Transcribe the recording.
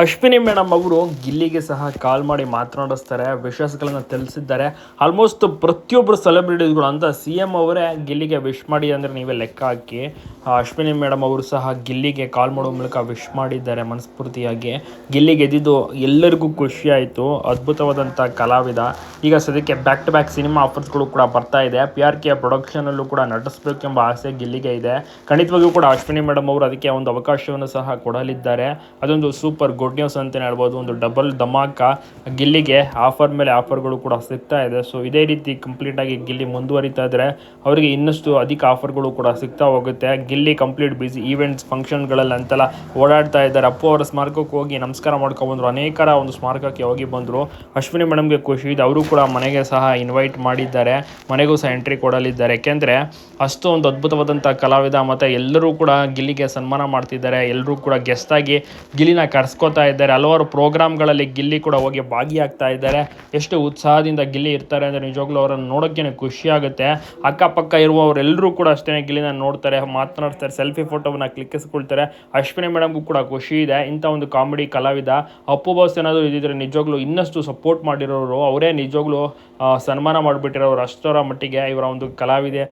Ashwini madam ಅವರು ಗಿಲ್ಲಿಗೆ ಸಹ ಕಾಲ್ ಮಾಡಿ ಮಾತನಾಡಿಸ್ತಾರೆ, ವಿಶ್ವಾಸಗಳನ್ನು ತಿಳಿಸಿದ್ದಾರೆ. ಆಲ್ಮೋಸ್ಟ್ ಪ್ರತಿಯೊಬ್ಬರು ಸೆಲೆಬ್ರಿಟೀಸ್ಗಳು ಅಂತ CM ಅವರೇ ಗಿಲ್ಲಿಗೆ ವಿಶ್ ಮಾಡಿ ಅಂದರೆ ನೀವೇ ಲೆಕ್ಕ ಹಾಕಿ. ಅಶ್ವಿನಿ ಮೇಡಮ್ ಅವರು ಸಹ ಗಿಲ್ಲಿಗೆ ಕಾಲ್ ಮಾಡೋ ಮೂಲಕ ವಿಶ್ ಮಾಡಿದ್ದಾರೆ ಮನಸ್ಫೂರ್ತಿಯಾಗಿ. ಗಿಲ್ಲಿ ಗೆದ್ದಿದ್ದು ಎಲ್ಲರಿಗೂ ಖುಷಿ ಆಯಿತು. ಅದ್ಭುತವಾದಂಥ ಕಲಾವಿದ. ಈಗ ಸದ್ಯಕ್ಕೆ ಬ್ಯಾಕ್ ಟು ಬ್ಯಾಕ್ ಸಿನಿಮಾ ಆಫರ್ಸ್ಗಳು ಕೂಡ ಬರ್ತಾ ಇದೆ. PRK ಪ್ರೊಡಕ್ಷನಲ್ಲೂ ಕೂಡ ನಟಿಸಬೇಕೆಂಬ ಆಸೆ ಗಿಲ್ಲಿಗೆ ಇದೆ. ಖಂಡಿತವಾಗಿಯೂ ಕೂಡ ಅಶ್ವಿನಿ ಮೇಡಮ್ ಅವರು ಅದಕ್ಕೆ ಒಂದು ಅವಕಾಶವನ್ನು ಸಹ ಕೊಡಲಿದ್ದಾರೆ. ಅದೊಂದು ಸೂಪರ್ ಗುಡ್ ನ್ಯೂಸ್ ಅಂತಲೇ ಹೇಳ್ಬೋದು. ಒಂದು ಡಬಲ್ ಧಮಾಕ ಗಿಲ್ಲಿಗೆ ಆಫರ್ ಮೇಲೆ ಆಫರ್ಗಳು ಕೂಡ ಸಿಗ್ತಾ ಇದೆ. ಸೊ ಇದೇ ರೀತಿ ಕಂಪ್ಲೀಟಾಗಿ ಗಿಲ್ಲಿ ಮುಂದುವರಿತಾ ಇದ್ದರೆ ಅವರಿಗೆ ಇನ್ನಷ್ಟು ಅಧಿಕ ಆಫರ್ಗಳು ಕೂಡ ಸಿಗ್ತಾ ಹೋಗುತ್ತೆ. ಗಿಲ್ಲಿ ಕಂಪ್ಲೀಟ್ ಬಿಸಿ ಈವೆಂಟ್ಸ್ ಫಂಕ್ಷನ್ಗಳಲ್ಲಿ ಅಂತೆಲ್ಲ ಓಡಾಡ್ತಾ ಇದ್ದಾರೆ. ಅಪ್ಪು ಅವರ ಸ್ಮಾರಕಕ್ಕೆ ಹೋಗಿ ನಮಸ್ಕಾರ ಮಾಡ್ಕೊಬಂದರು. ಅನೇಕರ ಒಂದು ಸ್ಮಾರಕಕ್ಕೆ ಹೋಗಿ ಬಂದರು. ಅಶ್ವಿನಿ ಮೇಡಮ್ಗೆ ಖುಷಿ ಇದೆ. ಅವರು ಕೂಡ ಮನೆಗೆ ಸಹ ಇನ್ವೈಟ್ ಮಾಡಿದ್ದಾರೆ. ಮನೆಗೂ ಸಹ ಎಂಟ್ರಿ ಕೊಡಲಿದ್ದಾರೆ. ಯಾಕೆಂದರೆ ಅಷ್ಟು ಒಂದು ಅದ್ಭುತವಾದಂಥ ಕಲಾವಿದ. ಮತ್ತು ಎಲ್ಲರೂ ಕೂಡ ಗಿಲ್ಲಿಗೆ ಸನ್ಮಾನ ಮಾಡ್ತಿದ್ದಾರೆ. ಎಲ್ಲರೂ ಕೂಡ ಗೆಸ್ಟಾಗಿ ಗಿಲ್ಲಿನ ಕರೆಸ್ಕೋತಾ ಇದ್ದಾರೆ. ಹಲವಾರು ಪ್ರೋಗ್ರಾಮ್ಗಳಲ್ಲಿ ಗಿಲ್ಲಿ ಕೂಡ ಹೋಗಿ ಭಾಗಿಯಾಗ್ತಾ ಇದ್ದಾರೆ. ಎಷ್ಟು ಉತ್ಸಾಹದಿಂದ ಗಿಲ್ಲಿ ಇರ್ತಾರೆ ಅಂದರೆ ನಿಜವಾಗ್ಲೂ ಅವರನ್ನು ನೋಡೋಕ್ಕೇ ಖುಷಿ ಆಗುತ್ತೆ. ಅಕ್ಕಪಕ್ಕ ಇರುವವರೆಲ್ಲರೂ ಕೂಡ ಅಷ್ಟೇ ಗಿಲ್ಲಿನ ನೋಡ್ತಾರೆ, ಮಾತನಾಡ್ತಾರೆ, ಸೆಲ್ಫಿ ಫೋಟೋವನ್ನು ಕ್ಲಿಕ್ಕಿಸ್ಕೊಳ್ತಾರೆ. ಅಶ್ವಿನಿ ಮೇಡಮ್ಗೂ ಕೂಡ ಖುಷಿ ಇದೆ. ಇಂಥ ಒಂದು ಕಾಮಿಡಿ ಕಲಾವಿದ ಅಪ್ಪು ಬಾಸ್ ಏನಾದರೂ ಇದ್ದಿದ್ರೆ ನಿಜವಾಗ್ಲೂ ಇನ್ನಷ್ಟು ಸಪೋರ್ಟ್ ಮಾಡಿರೋರು ಅವರೇ. ನಿಜವಾಗ್ಲೂ ಸನ್ಮಾನ ಮಾಡಿಬಿಟ್ಟಿರೋರು ಅಷ್ಟರ ಮಟ್ಟಿಗೆ ಇವರ ಒಂದು ಕಲಾವಿದೆ.